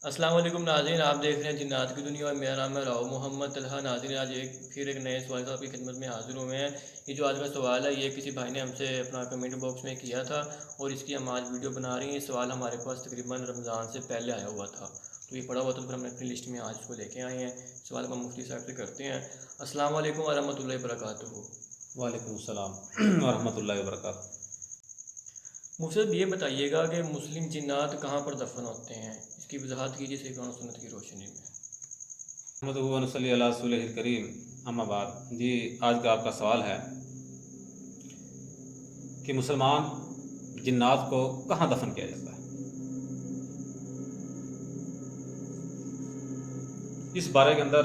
अस्सलाम वालेकुम नाज़रीन, आप देख रहे हैं जिन्नात की दुनिया और मेरा नाम है राव मोहम्मद तलहा। नाज़रीन, आज फिर एक नए सवाल से आपकी खिदमत में हाज़िर हुए हैं। ये जो आज का सवाल है, ये किसी भाई ने हमसे अपना कमेंट बॉक्स में किया था और इसकी हम आज वीडियो बना रहे हैं। ये सवाल हमारे पास तकरीबन रमज़ान से पहले आया हुआ था, तो ये पड़ा हुआ था, फिर हमने अपनी लिस्ट में आज इसको लेके आए हैं। सवाल को मुफ्ती साहब से करते हैं। अस्सलाम वालेकुम व रहमतुल्लाहि व बरकातुहू। वालेकुम सलाम वरहमतुल्लाहि वबरकातुहू। मुफ्ती साहब, ये बताइएगा कि मुस्लिम जिन्नात कहाँ पर दफन होते हैं, इसकी वजाहत कीजिए सही कुरान और सुन्नत की रोशनी में। नहमदुहु व नसल्ली अला रसूलिहिल करीम, अम्मा बाद। जी, आज का आपका सवाल है कि मुसलमान जिन्नात को कहाँ दफन किया जाता है। इस बारे के अंदर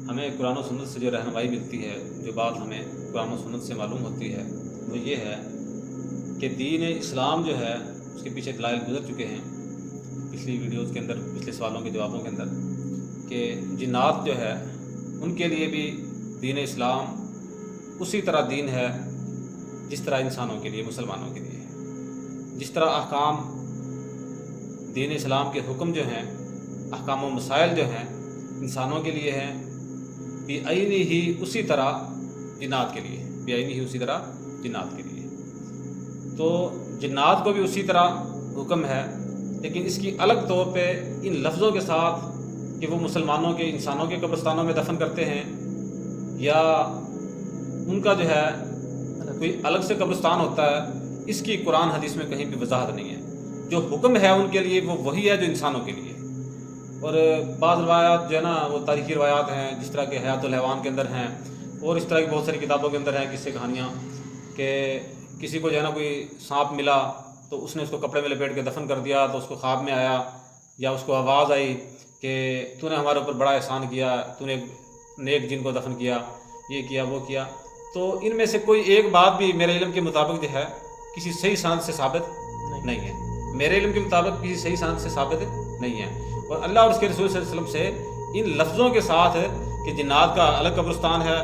हमें कुरान और सुन्नत से जो रहनुमाई मिलती है, जो बात हमें कुरान और सुन्नत से मालूम होती है, वो ये है कि दीन इस्लाम जो है उसके पीछे दलाइल गुजर चुके हैं पिछली वीडियोज़ के अंदर, पिछले सवालों के जवाबों के अंदर, कि जिन्नात जो है उनके लिए भी दीन इस्लाम उसी तरह दीन है जिस तरह इंसानों के लिए, मुसलमानों के लिए है। जिस तरह अहकाम दीन इस्लाम के हुक्म जो हैं, अहकाम व मसाइल जो हैं इंसानों के लिए हैं, बेआईनी ही उसी तरह जिन्नात के लिए, बेआईनी ही उसी तरह जिन्नात के लिए। तो जिन्नात को भी उसी तरह हुक्म है, लेकिन इसकी अलग तौर पे इन लफ्ज़ों के साथ कि वो मुसलमानों के, इंसानों के कब्रिस्तानों में दफन करते हैं या उनका जो है कोई अलग से कब्रिस्तान होता है, इसकी कुरान हदीस में कहीं भी वजाहत नहीं है। जो हुक्म है उनके लिए वो वही है जो इंसानों के लिए। और बाज़ रवायात जो है ना, वो तारीख़ी रवायात हैं, जिस तरह के हयातुल हैवान के अंदर हैं और इस तरह की बहुत सारी किताबों के अंदर हैं किस्से कहानियाँ, कि किसी को जो है ना कोई सांप मिला तो उसने उसको कपड़े में लपेट के दफन कर दिया, तो उसको ख्वाब में आया या उसको आवाज़ आई कि तूने हमारे ऊपर बड़ा एहसान किया, तूने नेक जिन को दफन किया, ये किया, वो किया। तो इनमें से कोई एक बात भी मेरे इल्म के मुताबिक जो है किसी सही सनद से साबित नहीं है। मेरे इल्म के मुताबिक किसी सही सनद से साबित नहीं है। और अल्लाह और उसके रसूल सल्लल्लाहु अलैहि वसल्लम से इन लफ्ज़ों के साथ कि जिन्नात का अलग कब्रिस्तान है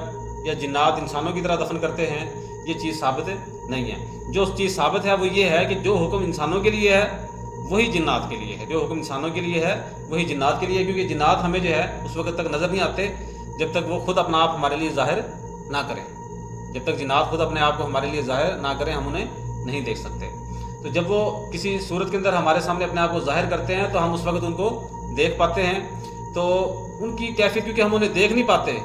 या जिन्नात इंसानों की तरह दफन करते हैं, ये चीज़ साबित नहीं है। जो चीज़ साबित है वो ये है कि जो हुक्म इंसानों के लिए है वही जिन्नात के लिए है, जो हुक्म इंसानों के लिए है वही जिन्नात के लिए है। क्योंकि जिन्नात हमें जो है उस वक्त तक नज़र नहीं आते जब तक वो खुद अपना आप हमारे लिए ज़ाहिर ना करें। जब तक जिन्नात खुद अपने आप को हमारे लिए ज़ाहिर ना करें, हम उन्हें नहीं देख सकते। तो जब वो किसी सूरत के अंदर हमारे सामने अपने आप को ज़ाहिर करते हैं तो हम उस वक्त उनको देख पाते हैं। तो उनकी कैफियत, क्योंकि हम उन्हें देख नहीं पाते,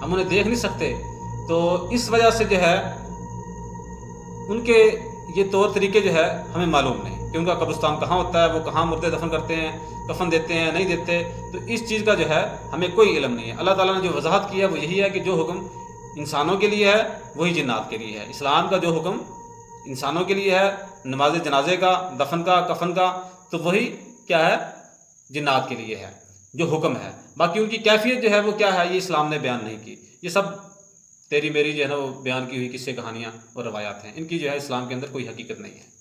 हम उन्हें देख नहीं सकते, तो इस वजह से जो है उनके ये तौर तरीके जो है हमें मालूम नहीं कि उनका कब्रिस्तान कहाँ होता है, वो कहाँ मुर्दे दफन करते हैं, कफन देते हैं, नहीं देते। तो इस चीज़ का जो है हमें कोई इल्म नहीं है। अल्लाह ताला ने जो वजाहत की है वो यही है कि जो हुक्म इंसानों के लिए है वही जिन्नात के लिए है। इस्लाम का जो हुक्म इंसानों के लिए है, नमाज जनाजे का, दफन का, कफन का, तो वही क्या है, जिन्नात के लिए है जो हुक्म है। बाकी उनकी कैफियत जो है वो क्या है, ये इस्लाम ने बयान नहीं की। ये सब तेरी मेरी जो है ना वो बयान की हुई किस्से कहानियाँ और रवायात हैं, इनकी जो है इस्लाम के अंदर कोई हकीकत नहीं है।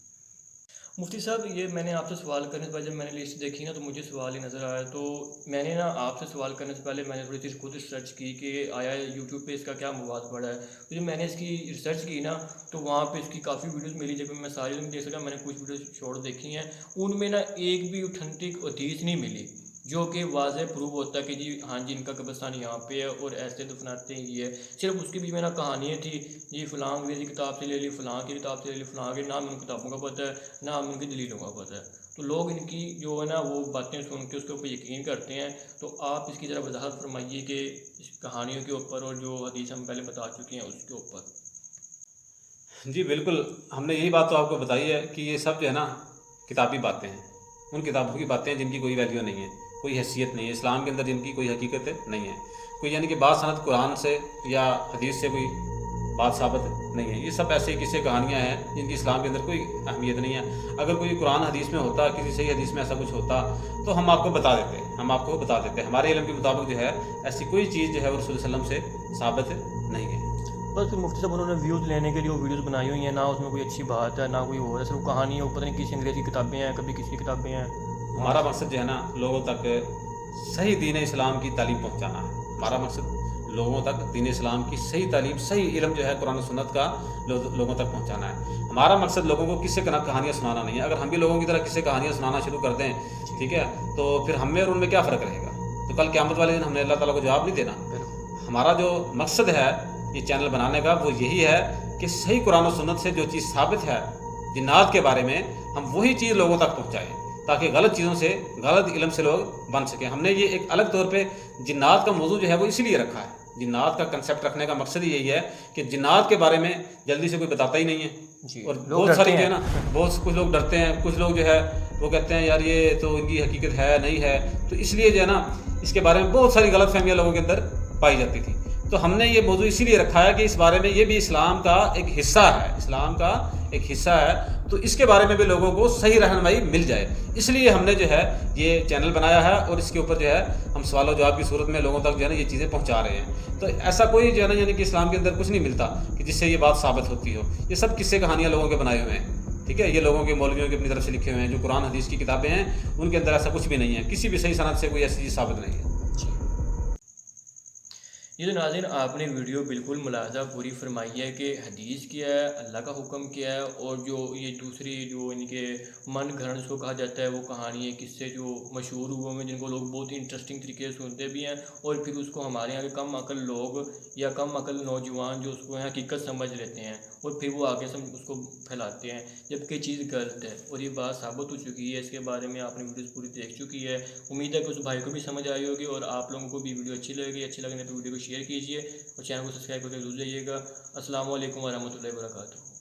मुफ्ती साहब, ये मैंने आपसे सवाल करने से पहले जब मैंने लिस्ट देखी ना तो मुझे सवाल ही नज़र आया। तो मैंने ना आपसे सवाल करने से पहले मैंने थोड़ी सी खुद रिसर्च की कि आया यूट्यूब पे इसका क्या मवाद पड़ा है। तो जब मैंने इसकी रिसर्च की ना तो वहाँ पे इसकी काफ़ी वीडियोस मिली, जब मैं सारी नहीं देख सका, मैंने कुछ वीडियोस शॉर्ट देखी हैं, उनमें ना एक भी ऑथेंटिक हदीस नहीं मिली जो कि वाज़ह प्रूव होता है कि जी हाँ जी इनका कब्रिस्तान यहाँ पे है और ऐसे दफनाते हैं ये है। सिर्फ उसकी भी में ना कहानियाँ थी, जी फ़लाँ अंग्रेज़ी किताब से ले ली, फ़लाँ की किताब से ले ली, फ़लाँ के, ना उन किताबों का पता है ना हमें उनकी दलीलों का पता है। तो लोग इनकी जो है ना वो बातें सुन के उसके ऊपर यकीन करते हैं। तो आप इसकी ज़रा वजाहत फरमाइए कि इस कहानियों के ऊपर और जो हदीस हम पहले बता चुके हैं उसके ऊपर। जी बिल्कुल, हमने यही बात तो आपको बताई है कि ये सब जो है ना किताबी बातें हैं, उन किताबों की बातें हैं जिनकी कोई वैल्यू नहीं है, कोई हैसियत नहीं है इस्लाम के अंदर, जिनकी कोई हकीकत नहीं है। कोई यानी कि बात सनद कुरान से या हदीस से कोई बात साबित नहीं है। ये सब ऐसे किस्से कहानियाँ हैं जिनकी इस्लाम के अंदर कोई अहमियत नहीं है। अगर कोई कुरान हदीस में होता, किसी सही हदीस में ऐसा कुछ होता तो हम आपको बता देते, हम आपको बता देते। हमारे इल्म के मुताबिक जो है ऐसी कोई चीज़ जो है वो रसूल सल्लल्लाहु अलैहि वसल्लम से साबित नहीं है। बस फिर मुफ्ती साहब उन्होंने व्यूज़ लेने के लिए वो वीडियोस बनाई हुई हैं, ना उसमें कोई अच्छी बात है ना कोई और है, सिर्फ कहानी है, पता नहीं किसी अंग्रेज़ी किताबें हैं, कभी किसी किताबें हैं। हमारा मकसद जो है ना लोगों तक सही दीन इस्लाम की तालीम पहुंचाना है। हमारा मकसद लोगों तक दीन इस्लाम की सही तालीम, सही इल्म जो है कुरान और सुन्नत का लोगों तक पहुंचाना है। हमारा मकसद लोगों को किस्से कहानियाँ सुनाना नहीं है। अगर हम भी लोगों की तरह किस्से कहानियाँ सुनाना शुरू कर दें ठीक है, तो फिर हम में और उनमें क्या फ़र्क रहेगा? तो कल क़यामत वाले दिन हमने अल्लाह ताला को जवाब नहीं देना। बिल्कुल। हमारा जो मकसद है ये चैनल बनाने का वो यही है कि सही कुरान और सुन्नत से जो चीज़ साबित है जिन्नात के बारे में, हम वही चीज़ लोगों तक पहुँचाएँ, ताकि गलत चीज़ों से, गलत इल्म से लोग बन सकें। हमने ये एक अलग तौर पे जिन्नात का मौजू जो है वो इसीलिए रखा है। जिन्नात का कंसेप्ट रखने का मकसद ही यही है कि जिन्नात के बारे में जल्दी से कोई बताता ही नहीं है। जी, और लोग बहुत डरते सारी जो है हैं। ना, बहुत कुछ लोग डरते हैं, कुछ लोग जो है वो कहते हैं यार ये तो इनकी हकीकत है नहीं है, तो इसलिए जो है ना इसके बारे में बहुत सारी गलत फहमियाँ लोगों के अंदर पाई जाती थी। तो हमने ये मौजू इसीलिए रखा है कि इस बारे में ये भी इस्लाम का एक हिस्सा है, इस्लाम का एक हिस्सा है, तो इसके बारे में भी लोगों को सही रहनुमाई मिल जाए, इसलिए हमने जो है ये चैनल बनाया है और इसके ऊपर जो है हम सवाल और जवाब की सूरत में लोगों तक जो है ना ये चीज़ें पहुंचा रहे हैं। तो ऐसा कोई जो है ना यानी कि इस्लाम के अंदर कुछ नहीं मिलता कि जिससे ये बात साबित होती हो। ये सब किस्से कहानियाँ लोगों के बनाए हुए हैं, ठीक है, ये लोगों के मौलवियों की अपनी तरफ से लिखे हुए हैं। जो कुरान हदीस की किताबें हैं उनके अंदर ऐसा कुछ भी नहीं है, किसी भी सही सनद से कोई ऐसी चीज़ साबित नहीं है। ये तो नाज़रीन आपने वीडियो बिल्कुल मुलाज़ा पूरी फरमाई है कि हदीस क्या है, अल्लाह का हुक्म क्या है, और जो ये दूसरी जो इनके मन घड़न जिसको कहा जाता है वो कहानी है, किस्से जो मशहूर हुए हैं जिनको लोग बहुत ही इंटरेस्टिंग तरीके से सुनते भी हैं, और फिर उसको हमारे यहाँ के कम अकल लोग या कम अकल नौजवान जो उसको यहाँ हकीकत समझ लेते हैं और फिर वो आगे से उसको फैलाते हैं, जबकि चीज़ गलत है और ये बात साबित हो चुकी है। इसके बारे में आपने वीडियोस पूरी देख चुकी है। उम्मीद है कि उस भाई को भी समझ आई होगी और आप लोगों को भी वीडियो अच्छी लगेगी। अच्छी लगने पर वीडियो को शेयर कीजिए और चैनल को सब्सक्राइब करके जरूर जाइएगा। अस्सलाम वालेकुम वरहमतुल्लाहि वबरकातुहू।